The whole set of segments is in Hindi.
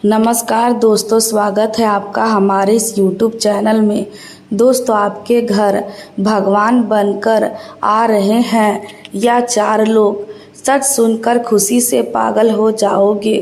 नमस्कार दोस्तों, स्वागत है आपका हमारे इस YouTube चैनल में। दोस्तों, आपके घर भगवान बनकर आ रहे हैं या 4 लोग। सच सुनकर खुशी से पागल हो जाओगे,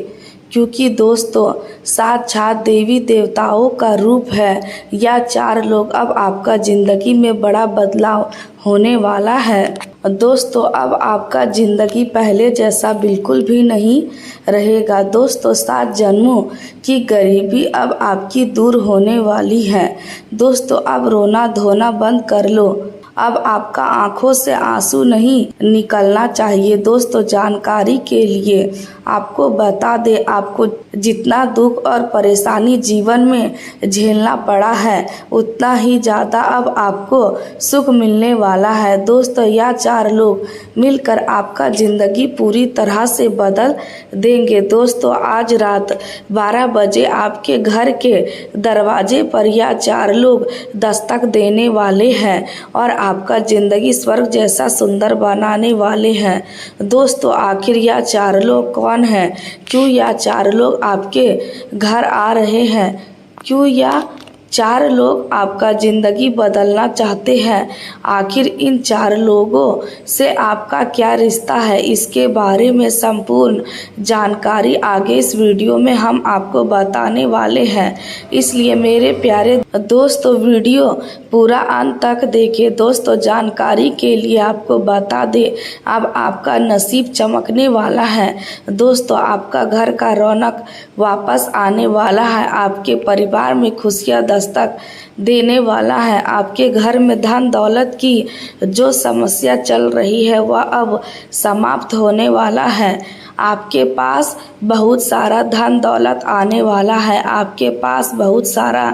क्योंकि दोस्तों साक्षात देवी देवताओं का रूप है या 4 लोग। अब आपका ज़िंदगी में बड़ा बदलाव होने वाला है। दोस्तों, अब आपका ज़िंदगी पहले जैसा बिल्कुल भी नहीं रहेगा। दोस्तों, 7 जन्मों की गरीबी अब आपकी दूर होने वाली है। दोस्तों, अब रोना धोना बंद कर लो। अब आपका आंखों से आंसू नहीं निकलना चाहिए। दोस्तों, जानकारी के लिए आपको बता दें, आपको जितना दुख और परेशानी जीवन में झेलना पड़ा है, उतना ही ज़्यादा अब आपको सुख मिलने वाला है। दोस्तों, यह 4 लोग मिलकर आपका ज़िंदगी पूरी तरह से बदल देंगे। दोस्तों, आज रात 12 बजे आपके घर के दरवाजे पर यह 4 लोग दस्तक देने वाले हैं और आपका ज़िंदगी स्वर्ग जैसा सुंदर बनाने वाले हैं। दोस्तों, आखिर यह 4 लोग कौन हैं? क्यों यह 4 लोग आपके घर आ रहे हैं? क्यों यह 4 लोग आपका ज़िंदगी बदलना चाहते हैं? आखिर इन 4 लोगों से आपका क्या रिश्ता है? इसके बारे में संपूर्ण जानकारी आगे इस वीडियो में हम आपको बताने वाले हैं। इसलिए मेरे प्यारे दोस्तों, वीडियो पूरा अंत तक देखें। दोस्तों, जानकारी के लिए आपको बता दें, अब आपका नसीब चमकने वाला है। दोस्तों, आपका घर का रौनक वापस आने वाला है। आपके परिवार में खुशियाँ दस्तक देने वाला है। आपके घर में धन दौलत की जो समस्या चल रही है वह अब समाप्त होने वाला है। आपके पास बहुत सारा धन दौलत आने वाला है। आपके पास बहुत सारा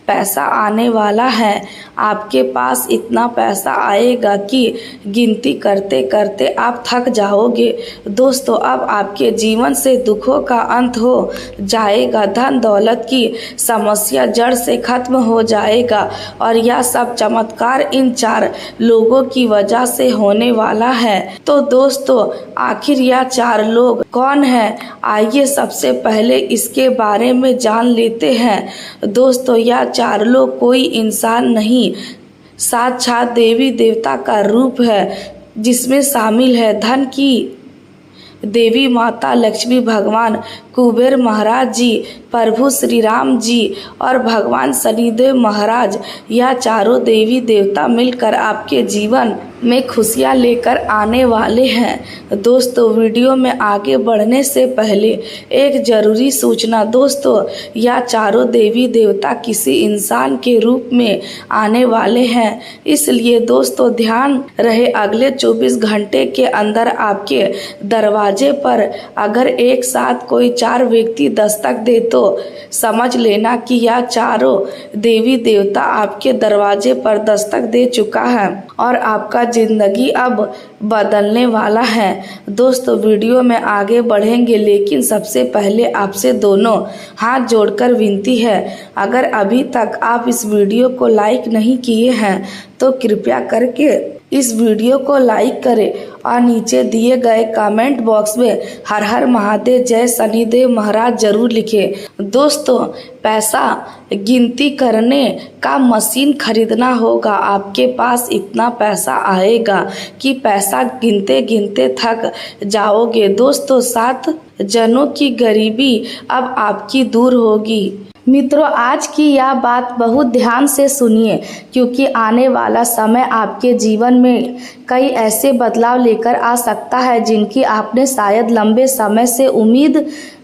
पैसा आने वाला है। आपके पास इतना पैसा आएगा कि गिनती करते करते आप थक जाओगे। दोस्तों, अब आपके जीवन से दुखों का अंत हो जाएगा। धन दौलत की समस्या जड़ से खत्म हो जाएगा और यह सब चमत्कार इन 4 लोगों की वजह से होने वाला है। तो दोस्तों, आखिर यह 4 लोग कौन है? आइए सबसे पहले इसके बारे में जान लेते हैं। दोस्तों, यह 4 लोग कोई इंसान नहीं, साक्षात देवी देवता का रूप है, जिसमें शामिल है धन की देवी माता लक्ष्मी, भगवान कुबेर महाराज जी, प्रभु श्री राम जी और भगवान शनिदेव महाराज। यह 4 देवी देवता मिलकर आपके जीवन में खुशियाँ लेकर आने वाले हैं। दोस्तों, वीडियो में आगे बढ़ने से पहले एक ज़रूरी सूचना। दोस्तों, यह 4 देवी देवता किसी इंसान के रूप में आने वाले हैं, इसलिए दोस्तों ध्यान रहे, अगले 24 घंटे के अंदर आपके दरवाजे पर अगर एक साथ कोई 4 व्यक्ति दस्तक दे तो समझ लेना कि यह 4 देवी देवता आपके दरवाजे पर दस्तक दे चुका है और आपका ज़िंदगी अब बदलने वाला है। दोस्तों, वीडियो में आगे बढ़ेंगे, लेकिन सबसे पहले आपसे दोनों हाथ जोड़कर विनती है, अगर अभी तक आप इस वीडियो को लाइक नहीं किए हैं तो कृपया करके इस वीडियो को लाइक करें और नीचे दिए गए कमेंट बॉक्स में हर हर महादेव, जय शनिदेव महाराज जरूर लिखें। दोस्तों, पैसा गिनती करने का मशीन खरीदना होगा। आपके पास इतना पैसा आएगा कि पैसा गिनते गिनते थक जाओगे। दोस्तों, 7 जनों की गरीबी अब आपकी दूर होगी। मित्रों, आज की यह बात बहुत ध्यान से सुनिए, क्योंकि आने वाला समय आपके जीवन में कई ऐसे बदलाव लेकर आ सकता है जिनकी आपने शायद लंबे समय से उम्मीद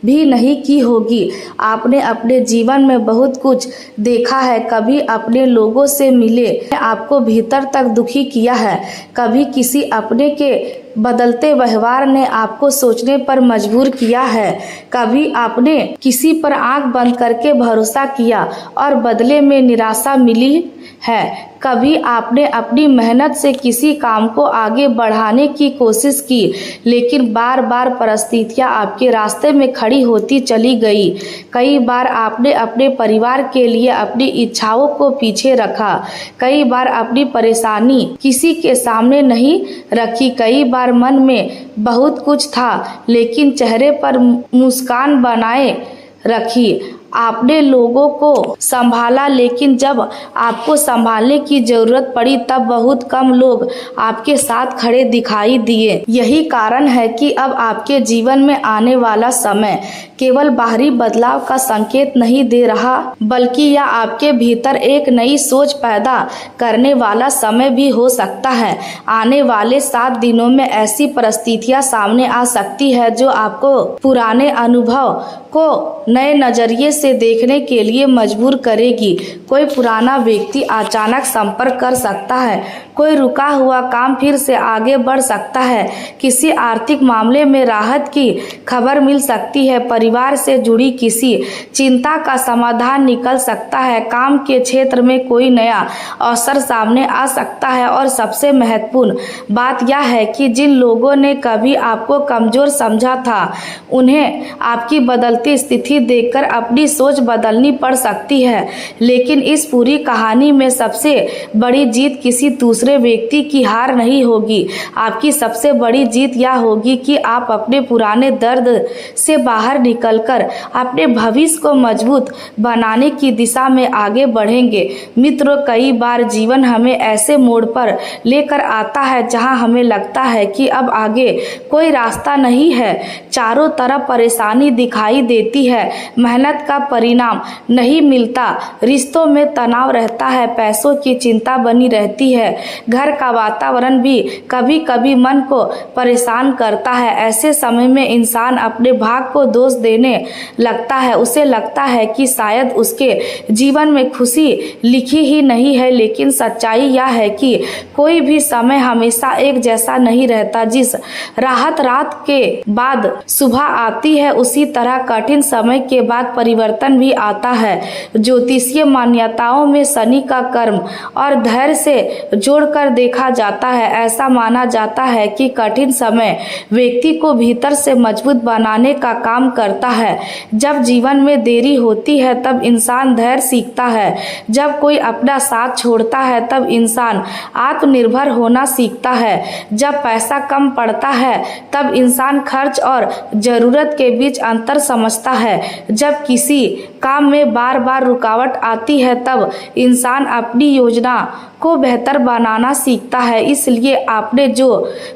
भी नहीं की होगी। आपने अपने जीवन में बहुत कुछ देखा है, कभी अपने लोगों से मिले, आपको भीतर तक दुखी किया है, कभी किसी अपने के बदलते व्यवहार ने आपको सोचने पर मजबूर किया है, कभी आपने किसी पर आंख बंद करके भरोसा किया और बदले में निराशा मिली है, कभी आपने अपनी मेहनत से किसी काम को आगे बढ़ाने की कोशिश की, लेकिन बार बार परिस्थितियां आपके रास्ते में खड़ी होती चली गई। कई बार आपने अपने परिवार के लिए अपनी इच्छाओं को पीछे रखा, कई बार अपनी परेशानी किसी के सामने नहीं रखी, कई बार मन में बहुत कुछ था लेकिन चेहरे पर मुस्कान बनाए रखी। आपने लोगों को संभाला, लेकिन जब आपको संभालने की जरूरत पड़ी तब बहुत कम लोग आपके साथ खड़े दिखाई दिए। यही कारण है कि अब आपके जीवन में आने वाला समय केवल बाहरी बदलाव का संकेत नहीं दे रहा, बल्कि यह आपके भीतर एक नई सोच पैदा करने वाला समय भी हो सकता है। आने वाले 7 दिनों में ऐसी परिस्थितियां सामने आ सकती है जो आपको पुराने अनुभव को नए नजरिए से देखने के लिए मजबूर करेगी। कोई पुराना व्यक्ति अचानक संपर्क कर सकता है, कोई रुका हुआ काम फिर से आगे बढ़ सकता है, किसी आर्थिक मामले में राहत की खबर मिल सकती है, परिवार से जुड़ी किसी चिंता का समाधान निकल सकता है, काम के क्षेत्र में कोई नया अवसर सामने आ सकता है। और सबसे महत्वपूर्ण बात यह है कि जिन लोगों ने कभी आपको कमजोर समझा था, उन्हें आपकी बदलती स्थिति देखकर अपनी सोच बदलनी पड़ सकती है। लेकिन इस पूरी कहानी में सबसे बड़ी जीत किसी दूसरे व्यक्ति की हार नहीं होगी। आपकी सबसे बड़ी जीत यह होगी कि आप अपने पुराने दर्द से बाहर निकलकर अपने भविष्य को मजबूत बनाने की दिशा में आगे बढ़ेंगे। मित्रों, कई बार जीवन हमें ऐसे मोड़ पर लेकर आता है जहां हमें लगता है कि अब आगे कोई रास्ता नहीं है। चारों तरफ परेशानी दिखाई देती है, मेहनत का परिणाम नहीं मिलता, रिश्तों में तनाव रहता है, पैसों की चिंता बनी रहती है, घर का वातावरण भी कभी कभी मन को परेशान करता है। ऐसे समय में इंसान अपने भाग्य को दोष देने लगता है। उसे लगता है कि शायद उसके जीवन में खुशी लिखी ही नहीं है, लेकिन सच्चाई यह है कि कोई भी समय हमेशा एक जैसा नहीं रहता। जिस राहत रात के बाद सुबह आती है, उसी तरह कठिन समय के बाद परिवर्तन भी आता है। ज्योतिषीय मान्यताओं में शनि का कर्म और धैर्य से जोड़कर देखा जाता है। ऐसा माना जाता है कि कठिन समय व्यक्ति को भीतर से मजबूत बनाने का काम करता है। जब जीवन में देरी होती है तब इंसान धैर्य सीखता है। जब कोई अपना साथ छोड़ता है तब इंसान आत्मनिर्भर होना सीखता है। जब पैसा कम पड़ता है तब इंसान खर्च और जरूरत के बीच अंतर समझता है। जब किसी काम में बार बार रुकावट आती है तब इंसान अपनी योजना को बेहतर बनाना सीखता है। इसलिए आपने जो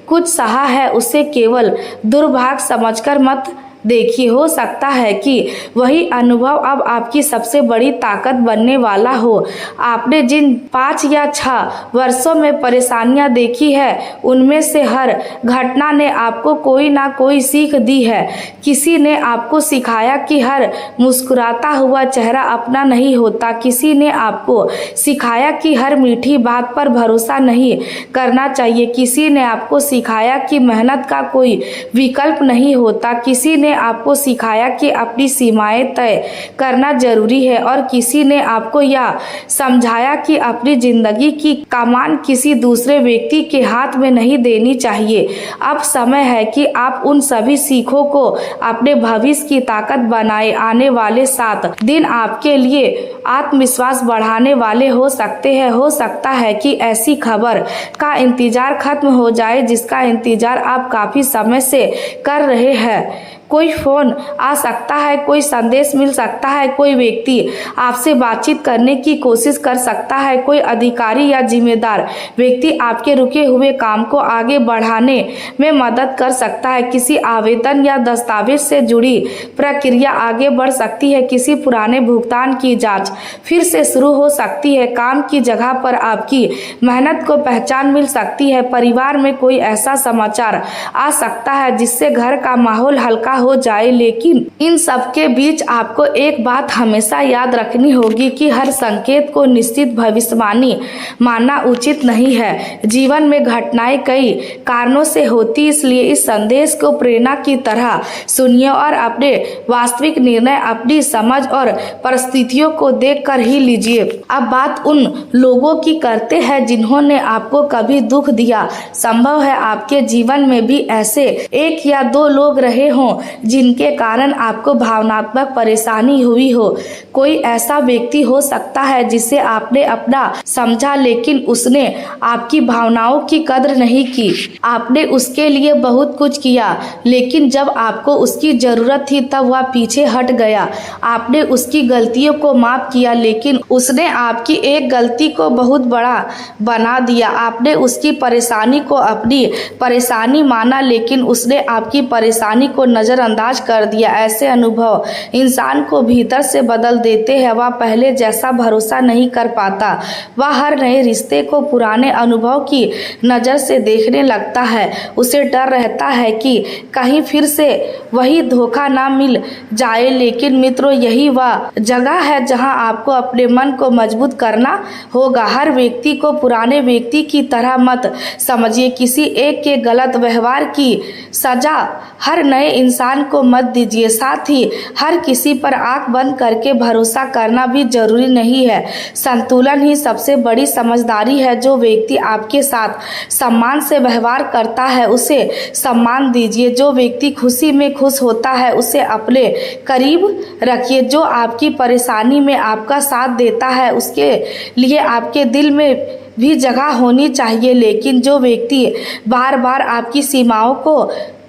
कुछ सहा है उसे केवल दुर्भाग्य समझकर मत देखिए। हो सकता है कि वही अनुभव अब आपकी सबसे बड़ी ताकत बनने वाला हो। आपने जिन 5 या 6 वर्षों में परेशानियां देखी है, उनमें से हर घटना ने आपको कोई ना कोई सीख दी है। किसी ने आपको सिखाया कि हर मुस्कुराता हुआ चेहरा अपना नहीं होता, किसी ने आपको सिखाया कि हर मीठी बात पर भरोसा नहीं करना चाहिए, किसी ने आपको सिखाया कि मेहनत का कोई विकल्प नहीं होता, किसी ने आपको सिखाया कि अपनी सीमाएं तय करना जरूरी है, और किसी ने आपको यह समझाया कि अपनी जिंदगी की कमान किसी दूसरे व्यक्ति के हाथ में नहीं देनी चाहिए। अब समय है कि आप उन सभी सीखों को अपने भविष्य की ताकत बनाए। आने वाले 7 दिन आपके लिए आत्मविश्वास बढ़ाने वाले हो सकते हैं। हो सकता है कि ऐसी खबर का इंतजार खत्म हो जाए जिसका इंतजार आप काफी समय से कर रहे हैं। कोई फोन आ सकता है, कोई संदेश मिल सकता है, कोई व्यक्ति आपसे बातचीत करने की कोशिश कर सकता है, कोई अधिकारी या जिम्मेदार व्यक्ति आपके रुके हुए काम को आगे बढ़ाने में मदद कर सकता है। किसी आवेदन या दस्तावेज से जुड़ी प्रक्रिया आगे बढ़ सकती है, किसी पुराने भुगतान की जांच फिर से शुरू हो सकती है, काम की जगह पर आपकी मेहनत को पहचान मिल सकती है, परिवार में कोई ऐसा समाचार आ सकता है जिससे घर का माहौल हल्का हो जाए। लेकिन इन सब के बीच आपको एक बात हमेशा याद रखनी होगी कि हर संकेत को निश्चित भविष्यवाणी मानना उचित नहीं है। जीवन में घटनाएं कई कारणों से होती, इसलिए इस संदेश को प्रेरणा की तरह सुनिए और अपने वास्तविक निर्णय अपनी समझ और परिस्थितियों को देखकर ही लीजिए। अब बात उन लोगों की करते हैं जिन्होंने आपको कभी दुख दिया। संभव है आपके जीवन में भी ऐसे 1 या 2 लोग रहे हों जिनके कारण आपको भावनात्मक परेशानी हुई हो। कोई ऐसा व्यक्ति हो सकता है जिसे आपने अपना समझा, लेकिन उसने आपकी भावनाओं की कद्र नहीं की। आपने उसके लिए बहुत कुछ किया, लेकिन जब आपको उसकी जरूरत थी तब वह पीछे हट गया। आपने उसकी गलतियों को माफ किया, लेकिन उसने आपकी एक गलती को बहुत बड़ा बना दिया। आपने उसकी परेशानी को अपनी परेशानी माना, लेकिन उसने आपकी परेशानी को नजरअंदाज कर दिया। ऐसे अनुभव इंसान को भीतर से बदल देते हैं। वह पहले जैसा भरोसा नहीं कर पाता। वह हर नए रिश्ते को पुराने अनुभव की नज़र से देखने लगता है। उसे डर रहता है कि कहीं फिर से वही धोखा ना मिल जाए। लेकिन मित्रों, यही वह जगह है जहां आपको अपने मन को मजबूत करना होगा। हर व्यक्ति को पुराने व्यक्ति की तरह मत समझिए। किसी एक के गलत व्यवहार की सजा हर नए इंसान को मत दीजिए। साथ ही हर किसी पर आंख बंद करके भरोसा करना भी जरूरी नहीं है। संतुलन ही सबसे बड़ी समझदारी है। जो व्यक्ति आपके साथ सम्मान से व्यवहार करता है उसे सम्मान दीजिए। जो व्यक्ति खुशी में खुश होता है उसे अपने करीब रखिए। जो आपकी परेशानी में आपका साथ देता है उसके लिए आपके दिल में भी जगह होनी चाहिए। लेकिन जो व्यक्ति बार बार आपकी सीमाओं को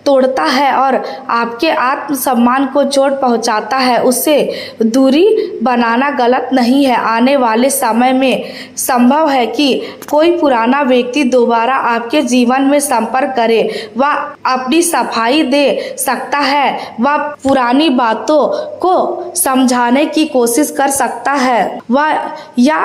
तोड़ता है और आपके आत्मसम्मान को चोट पहुंचाता है, उससे दूरी बनाना गलत नहीं है। आने वाले समय में संभव है कि कोई पुराना व्यक्ति दोबारा आपके जीवन में संपर्क करे। वह अपनी सफाई दे सकता है, वह पुरानी बातों को समझाने की कोशिश कर सकता है, वह या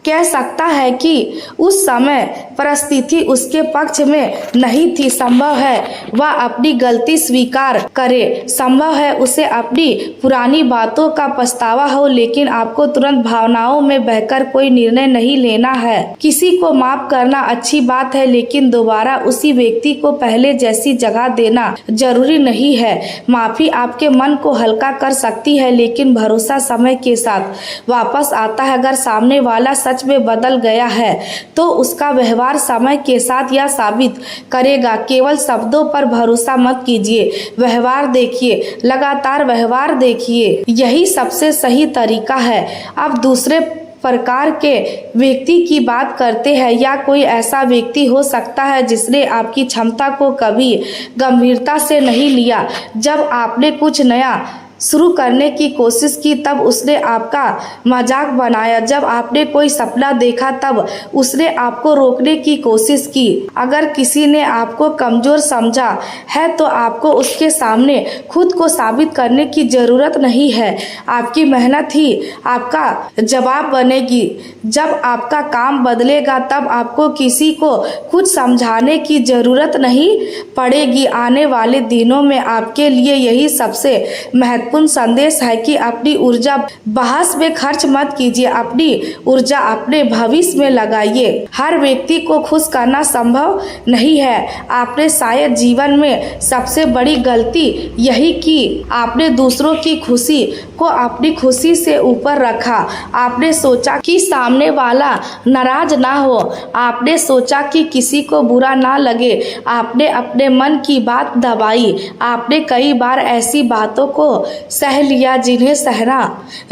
कह सकता है कि उस समय परिस्थिति उसके पक्ष में नहीं थी। संभव है वह अपनी गलती स्वीकार करे। संभव है उसे अपनी पुरानी बातों का पछतावा हो, लेकिन आपको तुरंत भावनाओं में बहकर कोई निर्णय नहीं लेना है। किसी को माफ करना अच्छी बात है, लेकिन दोबारा उसी व्यक्ति को पहले जैसी जगह देना जरूरी नहीं है। माफी आपके मन को हल्का कर सकती है, लेकिन भरोसा समय के साथ वापस आता है। अगर सामने वाला सच में बदल गया है तो उसका व्यवहार समय के साथ यह साबित करेगा। केवल शब्दों पर भरोसा मत कीजिए, व्यवहार देखिए, लगातार व्यवहार देखिए, यही सबसे सही तरीका है। अब दूसरे प्रकार के व्यक्ति की बात करते हैं। या कोई ऐसा व्यक्ति हो सकता है जिसने आपकी क्षमता को कभी गंभीरता से नहीं लिया। जब आपने कुछ नया शुरू करने की कोशिश की तब उसने आपका मजाक बनाया। जब आपने कोई सपना देखा तब उसने आपको रोकने की कोशिश की। अगर किसी ने आपको कमजोर समझा है तो आपको उसके सामने खुद को साबित करने की जरूरत नहीं है। आपकी मेहनत ही आपका जवाब बनेगी। जब आपका काम बदलेगा तब आपको किसी को कुछ समझाने की जरूरत नहीं पड़ेगी। आने वाले दिनों में आपके लिए यही सबसे महत्वपूर्ण संदेश है कि अपनी ऊर्जा बहस में खर्च मत कीजिए, अपनी ऊर्जा अपने भविष्य में लगाइए। हर व्यक्ति को खुश करना संभव नहीं है। आपने शायद जीवन में सबसे बड़ी गलती यही की, आपने दूसरों की खुशी को अपनी खुशी से ऊपर रखा। आपने सोचा कि सामने वाला नाराज ना हो, आपने सोचा कि किसी को बुरा ना लगे, आपने अपने मन की बात दबाई। आपने कई बार ऐसी बातों को सह लिया जिन्हें सहना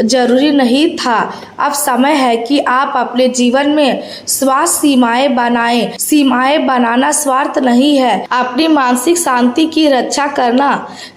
जरूरी नहीं था। अब समय है कि आप अपने जीवन में स्वास्थ्य सीमाएं बनाएं। सीमाएं बनाना स्वार्थ नहीं है। अपनी मानसिक शांति की रक्षा करना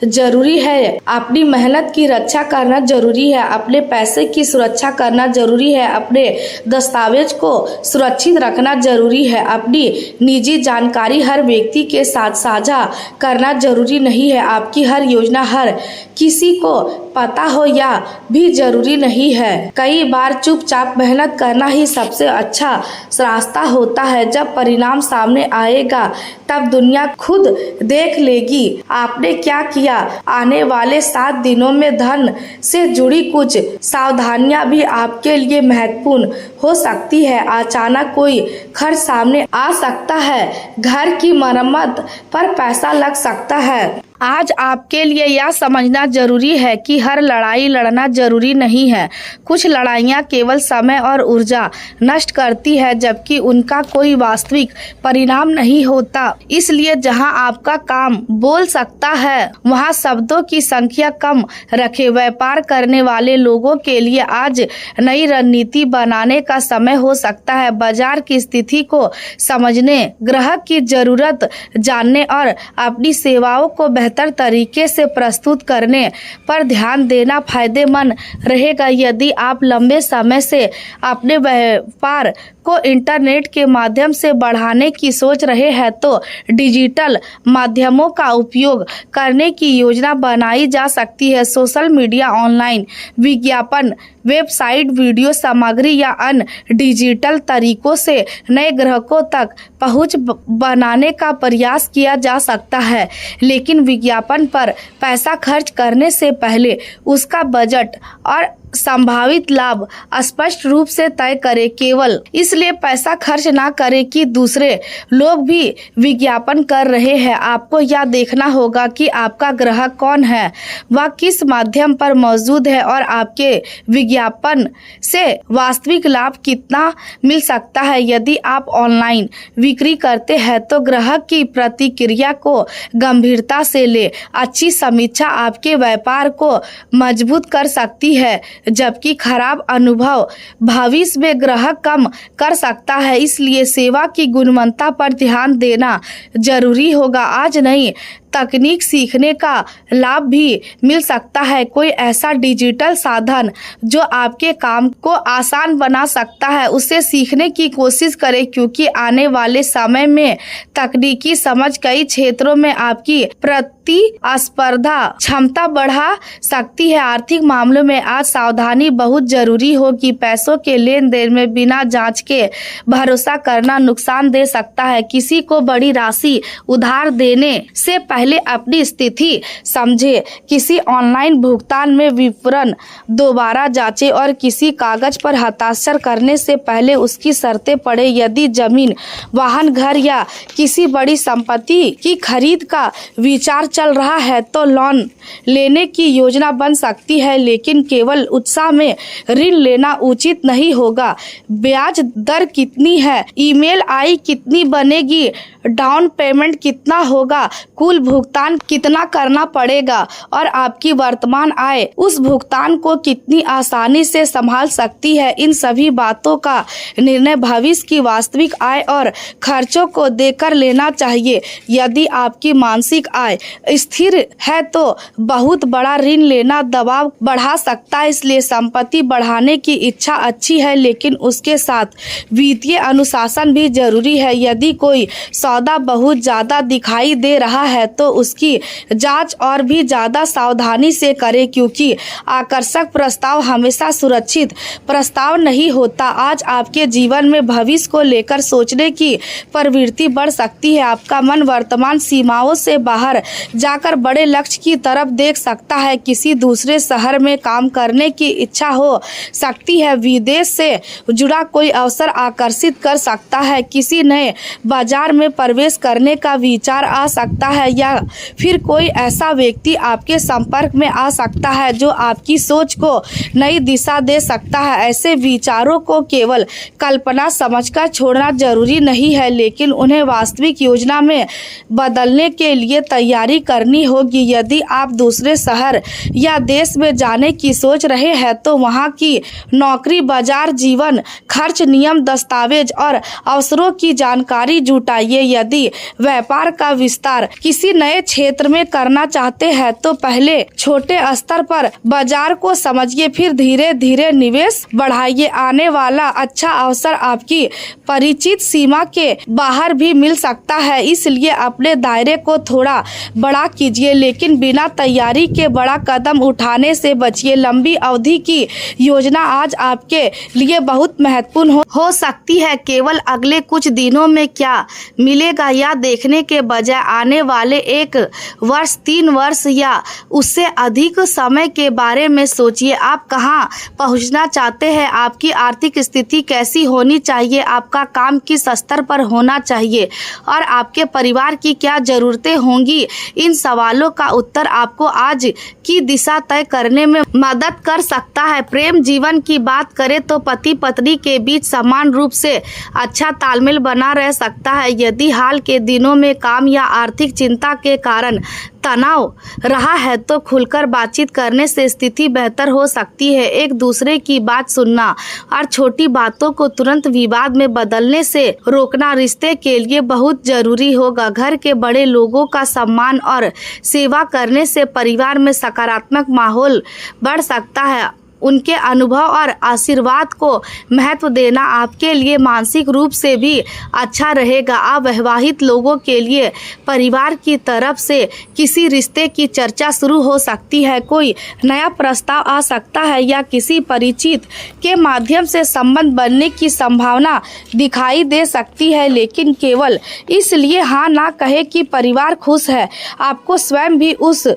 जरूरी है, अपनी मेहनत की रक्षा करना जरूरी है, अपने पैसे की सुरक्षा करना जरूरी है, अपने दस्तावेज को सुरक्षित रखना जरूरी है। अपनी निजी जानकारी हर व्यक्ति के साथ साझा करना जरूरी नहीं है। आपकी हर योजना हर किसी को पता हो या भी जरूरी नहीं है। कई बार चुपचाप मेहनत करना ही सबसे अच्छा रास्ता होता है। जब परिणाम सामने आएगा तब दुनिया खुद देख लेगी आपने क्या किया। आने वाले 7 दिनों में धन से जुड़ी कुछ सावधानियां भी आपके लिए महत्वपूर्ण हो सकती है। अचानक कोई खर्च सामने आ सकता है, घर की मरम्मत पर पैसा लग सकता है, आज आपके लिए यह समझना जरूरी है कि हर लड़ाई लड़ना जरूरी नहीं है। कुछ लड़ाइयाँ केवल समय और ऊर्जा नष्ट करती है, जबकि उनका कोई वास्तविक परिणाम नहीं होता। इसलिए जहां आपका काम बोल सकता है वहां शब्दों की संख्या कम रखें। व्यापार करने वाले लोगों के लिए आज नई रणनीति बनाने का समय हो सकता है। बाजार की स्थिति को समझने, ग्राहक की जरूरत जानने और अपनी सेवाओं को बेहतर तरीके से प्रस्तुत करने पर ध्यान देना फायदेमंद रहेगा। यदि आप लंबे समय से अपने व्यापार को इंटरनेट के माध्यम से बढ़ाने की सोच रहे हैं तो डिजिटल माध्यमों का उपयोग करने की योजना बनाई जा सकती है। सोशल मीडिया, ऑनलाइन विज्ञापन, वेबसाइट, वीडियो सामग्री या अन्य डिजिटल तरीकों से नए ग्राहकों तक पहुंच बनाने का प्रयास किया जा सकता है, लेकिन विज्ञापन पर पैसा खर्च करने से पहले उसका बजट और संभावित लाभ स्पष्ट रूप से तय करें। केवल इसलिए पैसा खर्च ना करें कि दूसरे लोग भी विज्ञापन कर रहे हैं। आपको यह देखना होगा कि आपका ग्राहक कौन है, वह किस माध्यम पर मौजूद है और आपके विज्ञापन से वास्तविक लाभ कितना मिल सकता है। यदि आप ऑनलाइन बिक्री करते हैं तो ग्राहक की प्रतिक्रिया को गंभीरता से ले। अच्छी समीक्षा आपके व्यापार को मजबूत कर सकती है, जबकि खराब अनुभव भविष्य में ग्राहक कम कर सकता है। इसलिए सेवा की गुणवत्ता पर ध्यान देना जरूरी होगा। आज नहीं, तकनीक सीखने का लाभ भी मिल सकता है। कोई ऐसा डिजिटल साधन जो आपके काम को आसान बना सकता है, उसे सीखने की कोशिश करें, क्योंकि आने वाले समय में तकनीकी समझ कई क्षेत्रों में आपकी प्रतिस्पर्धा क्षमता बढ़ा सकती है। आर्थिक मामलों में आज सावधानी बहुत जरूरी होगी। पैसों के लेन देन में बिना जांच के भरोसा करना नुकसान दे सकता है। किसी को बड़ी राशि उधार देने से पहले अपनी स्थिति समझे। किसी ऑनलाइन भुगतान में विवरण दोबारा जांचें और किसी कागज पर हस्ताक्षर करने से पहले उसकी शर्तें पढ़ें। यदि जमीन, वाहन, घर या किसी बड़ी संपत्ति की खरीद का विचार चल रहा है तो लोन लेने की योजना बन सकती है, लेकिन केवल उत्साह में ऋण लेना उचित नहीं होगा। ब्याज दर कितनी है, ईएमआई कितनी बनेगी, डाउन पेमेंट कितना होगा, कुल भुगतान कितना करना पड़ेगा और आपकी वर्तमान आय उस भुगतान को कितनी आसानी से संभाल सकती है। इन सभी बातों का निर्णय भविष्य की वास्तविक आय और खर्चों को देखकर लेना चाहिए। यदि आपकी मानसिक आय स्थिर है तो बहुत बड़ा ऋण लेना दबाव बढ़ा सकता है। इसलिए संपत्ति बढ़ाने की इच्छा अच्छी है, लेकिन उसके साथ वित्तीय अनुशासन भी जरूरी है। यदि कोई सौदा बहुत ज्यादा दिखाई दे रहा है तो उसकी जांच और भी ज्यादा सावधानी से करें, क्योंकि आकर्षक प्रस्ताव हमेशा सुरक्षित प्रस्ताव नहीं होता। आज आपके जीवन में भविष्य को लेकर सोचने की प्रवृत्ति बढ़ सकती है। आपका मन वर्तमान सीमाओं से बाहर जाकर बड़े लक्ष्य की तरफ देख सकता है। किसी दूसरे शहर में काम करने की इच्छा हो सकती है। विदेश से जुड़ा कोई अवसर आकर्षित कर सकता है। किसी नए बाजार में प्रवेश करने का विचार आ सकता है, या फिर कोई ऐसा व्यक्ति आपके संपर्क में आ सकता है जो आपकी सोच को नई दिशा दे सकता है। ऐसे विचारों को केवल कल्पना समझकर छोड़ना जरूरी नहीं है, लेकिन उन्हें वास्तविक योजना में बदलने के लिए तैयारी करनी होगी। यदि आप दूसरे शहर या देश में जाने की सोच रहे हैं तो वहां की नौकरी, बाजार, जीवन खर्च, नियम, दस्तावेज और अवसरों की जानकारी जुटाइए। यदि व्यापार का विस्तार किसी नए क्षेत्र में करना चाहते हैं तो पहले छोटे स्तर पर बाजार को समझिए, फिर धीरे धीरे निवेश बढ़ाइए। आने वाला अच्छा अवसर आपकी परिचित सीमा के बाहर भी मिल सकता है, इसलिए अपने दायरे को थोड़ा बड़ा कीजिए, लेकिन बिना तैयारी के बड़ा कदम उठाने से बचिए। लंबी अवधि की योजना आज आपके लिए बहुत महत्वपूर्ण हो सकती है। केवल अगले कुछ दिनों में क्या मिले मिलेगा या देखने के बजाय आने वाले 1 वर्ष, 3 वर्ष या उससे अधिक समय के बारे में सोचिए। आप कहाँ पहुँचना चाहते हैं, आपकी आर्थिक स्थिति कैसी होनी चाहिए, आपका काम किस स्तर पर होना चाहिए और आपके परिवार की क्या ज़रूरतें होंगी। इन सवालों का उत्तर आपको आज की दिशा तय करने में मदद कर सकता है। प्रेम जीवन की बात करें तो पति पत्नी के बीच समान रूप से अच्छा तालमेल बना रह सकता है। यदि हाल के दिनों में काम या आर्थिक चिंता के कारण तनाव रहा है तो खुलकर बातचीत करने से स्थिति बेहतर हो सकती है। एक दूसरे की बात सुनना और छोटी बातों को तुरंत विवाद में बदलने से रोकना रिश्ते के लिए बहुत जरूरी होगा। घर के बड़े लोगों का सम्मान और सेवा करने से परिवार में सकारात्मक माहौल बढ़ सकता है। उनके अनुभव और आशीर्वाद को महत्व देना आपके लिए मानसिक रूप से भी अच्छा रहेगा। अविवाहित लोगों के लिए परिवार की तरफ से किसी रिश्ते की चर्चा शुरू हो सकती है। कोई नया प्रस्ताव आ सकता है या किसी परिचित के माध्यम से संबंध बनने की संभावना दिखाई दे सकती है, लेकिन केवल इसलिए हाँ ना कहे कि परिवार खुश है। आपको स्वयं भी उस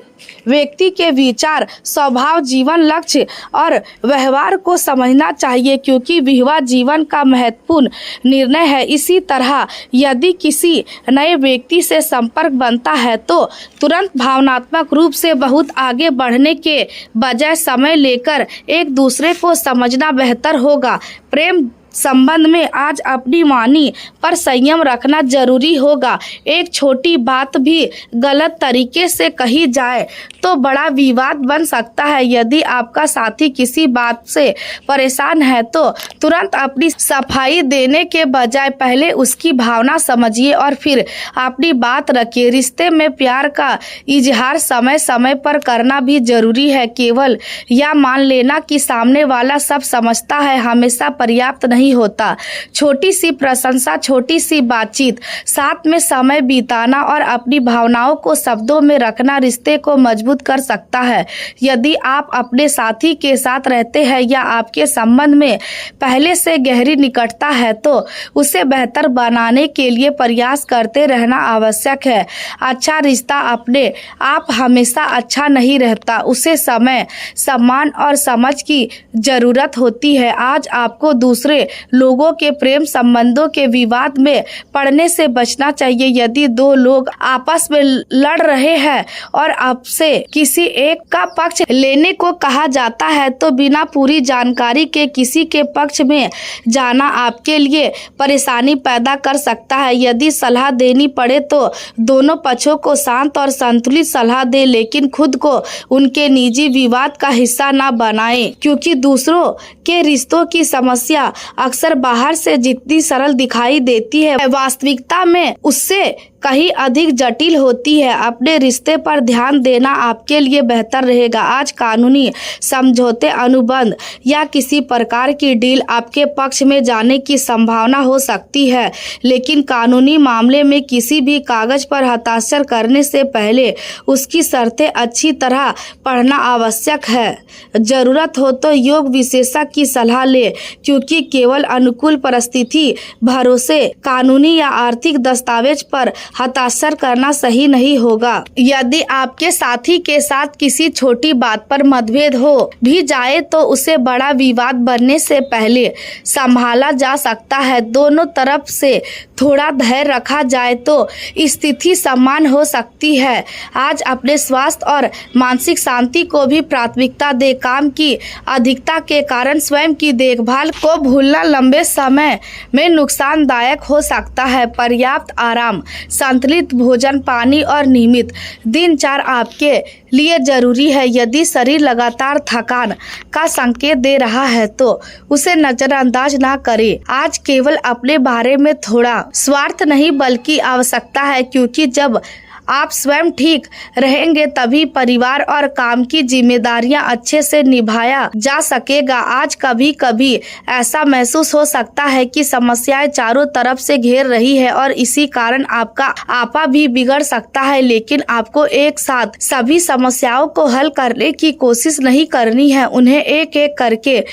व्यक्ति के विचार, स्वभाव, जीवन लक्ष्य और व्यवहार को समझना चाहिए, क्योंकि विवाह जीवन का महत्वपूर्ण निर्णय है। इसी तरह यदि किसी नए व्यक्ति से संपर्क बनता है तो तुरंत भावनात्मक रूप से बहुत आगे बढ़ने के बजाय समय लेकर एक दूसरे को समझना बेहतर होगा। प्रेम संबंध में आज अपनी वाणी पर संयम रखना जरूरी होगा। एक छोटी बात भी गलत तरीके से कही जाए तो बड़ा विवाद बन सकता है। यदि आपका साथी किसी बात से परेशान है तो तुरंत अपनी सफाई देने के बजाय पहले उसकी भावना समझिए और फिर अपनी बात रखिए। रिश्ते में प्यार का इजहार समय समय पर करना भी जरूरी है। केवल यह मान लेना कि सामने वाला सब समझता है हमेशा पर्याप्त नहीं होता। छोटी सी प्रशंसा, छोटी सी बातचीत, साथ में समय बिताना और अपनी भावनाओं को शब्दों में रखना रिश्ते को मजबूत कर सकता है। यदि आप अपने साथी के साथ रहते हैं या आपके संबंध में पहले से गहरी निकटता है तो उसे बेहतर बनाने के लिए प्रयास करते रहना आवश्यक है। अच्छा रिश्ता अपने आप हमेशा अच्छा नहीं रहता, उसे समय, सम्मान और समझ की जरूरत होती है। आज आपको दूसरे लोगों के प्रेम संबंधों के विवाद में पड़ने से बचना चाहिए। यदि 2 लोग आपस में लड़ रहे हैं और आपसे किसी एक का पक्ष लेने को कहा जाता है तो बिना पूरी जानकारी के किसी के पक्ष में जाना आपके लिए परेशानी पैदा कर सकता है। यदि सलाह देनी पड़े तो दोनों पक्षों को शांत और संतुलित सलाह दे, लेकिन खुद को उनके निजी विवाद का हिस्सा न बनाएं, क्योंकि दूसरों के रिश्तों की समस्या अक्सर बाहर से जितनी सरल दिखाई देती है वास्तविकता में उससे कहीं अधिक जटिल होती है। अपने रिश्ते पर ध्यान देना आपके लिए बेहतर रहेगा। आज कानूनी समझौते, अनुबंध या किसी प्रकार की डील आपके पक्ष में जाने की संभावना हो सकती है, लेकिन कानूनी मामले में किसी भी कागज पर हस्ताक्षर करने से पहले उसकी शर्तें अच्छी तरह पढ़ना आवश्यक है। जरूरत हो तो योग विशेषज्ञ की सलाह ले, क्योंकि केवल अनुकूल परिस्थिति भरोसे कानूनी या आर्थिक दस्तावेज पर हस्ताक्षर करना सही नहीं होगा। यदि आपके साथी के साथ किसी छोटी बात पर मतभेद हो भी जाए तो उसे बड़ा विवाद बनने से पहले संभाला जा सकता है। दोनों तरफ से थोड़ा धैर्य रखा जाए तो स्थिति समान हो सकती है। आज अपने स्वास्थ्य और मानसिक शांति को भी प्राथमिकता दे। काम की अधिकता के कारण स्वयं की देखभाल को भूलना लंबे समय में नुकसानदायक हो सकता है। पर्याप्त आराम, संतुलित भोजन, पानी और नियमित दिनचर्या आपके लिए जरूरी है। यदि शरीर लगातार थकान का संकेत दे रहा है तो उसे नजरअंदाज ना करें। आज केवल अपने बारे में थोड़ा स्वार्थ नहीं बल्कि आवश्यकता है, क्योंकि जब आप स्वयं ठीक रहेंगे तभी परिवार और काम की जिम्मेदारियां अच्छे से निभाया जा सकेगा। आज कभी कभी ऐसा महसूस हो सकता है कि समस्याएं चारों तरफ से घेर रही है और इसी कारण आपका आपा भी बिगड़ सकता है, लेकिन आपको एक साथ सभी समस्याओं को हल करने की कोशिश नहीं करनी है। उन्हें एक एक करके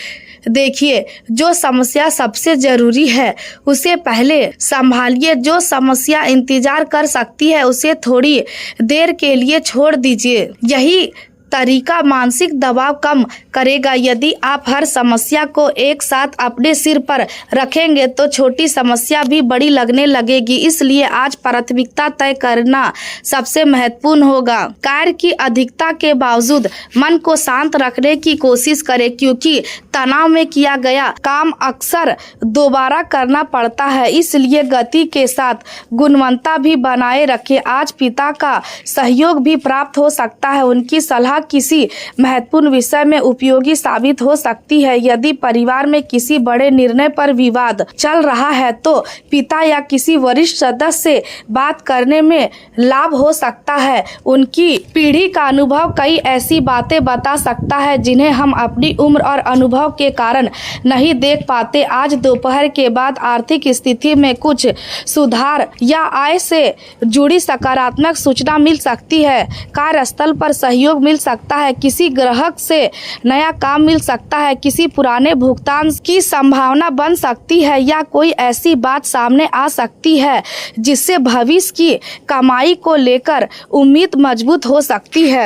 देखिए। जो समस्या सबसे जरूरी है उसे पहले संभालिए। जो समस्या इंतजार कर सकती है उसे थोड़ी देर के लिए छोड़ दीजिए। यही तरीका मानसिक दबाव कम करेगा। यदि आप हर समस्या को एक साथ अपने सिर पर रखेंगे तो छोटी समस्या भी बड़ी लगने लगेगी। इसलिए आज प्राथमिकता तय करना सबसे महत्वपूर्ण होगा। कार्य की अधिकता के बावजूद मन को शांत रखने की कोशिश करें, क्योंकि तनाव में किया गया काम अक्सर दोबारा करना पड़ता है। इसलिए गति के साथ गुणवत्ता भी बनाए रखें। आज पिता का सहयोग भी प्राप्त हो सकता है। उनकी सलाह किसी महत्वपूर्ण विषय में उपयोगी साबित हो सकती है। यदि परिवार में किसी बड़े निर्णय पर विवाद चल रहा है तो पिता या किसी वरिष्ठ सदस्य से बात करने में लाभ हो सकता है। उनकी पीढ़ी का अनुभव कई ऐसी बातें बता सकता है जिन्हें हम अपनी उम्र और अनुभव के कारण नहीं देख पाते। आज दोपहर के बाद आर्थिक स्थिति में कुछ सुधार या आय से जुड़ी सकारात्मक सूचना मिल सकती है। कार्यस्थल पर सहयोग मिल सकता है। किसी ग्राहक से नया काम मिल सकता है। किसी पुराने भुगतान की संभावना बन सकती है या कोई ऐसी बात सामने आ सकती है जिससे भविष्य की कमाई को लेकर उम्मीद मजबूत हो सकती है।